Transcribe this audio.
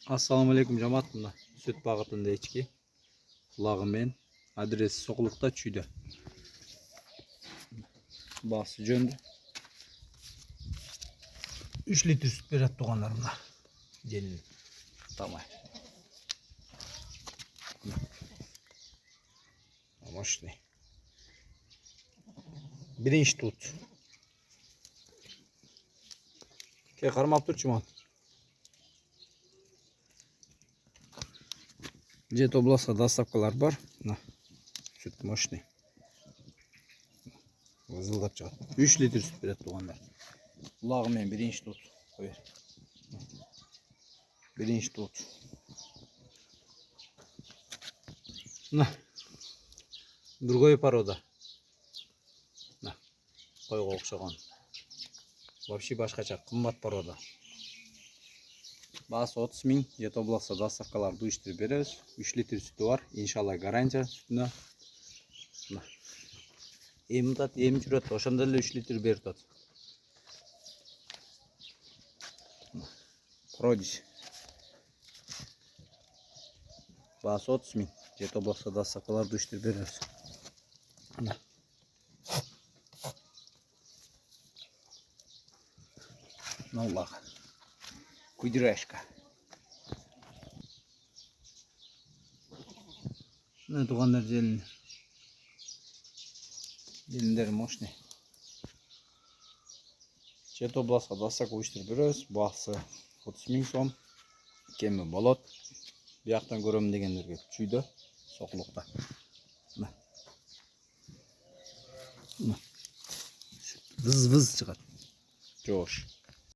Assalamu alaikum жамаат. Мына сүт багытында ички кулагы мен адреси Соқлықта чүйдө. Басы жөндү. 3 литр сүт берет тугандар мына. Желин. Тамай. Мощный. Биринчи тут. Ке кармап турчу ман. Жет областка доставкалар бар. Мына сүт мощный. Вызылдап чыгат. 3 литр сүт берет тугандар. Кулагы мен биринчи тут. Кой бер. Биринчи тут. Мына. Другой порода. Мына. Койго окшогон. Вообще башкача кымбат порода. Басы 30 миң. Жет областка доставкалар душтыр беребиз. 3 литр сүтү бар. Иншалла гарантия сүтүнө. Мына. Эмдат, эм жүрөт. Ошондо эле 3 литр берип атат. Продис. Басы 30 миң. Жет областка доставкалар душтыр беребиз. Мына. Наллага. Кудряшка. Мына тугандар желин. Желиндер мощный. Жет областка доставка душтыр беребиз. Басы 30 миң сом. Кеми болот. Бияктан көрөм дегендерге чүйдө, Соқлықта. Мына. Мына. Выз-выз чыгат. Жош.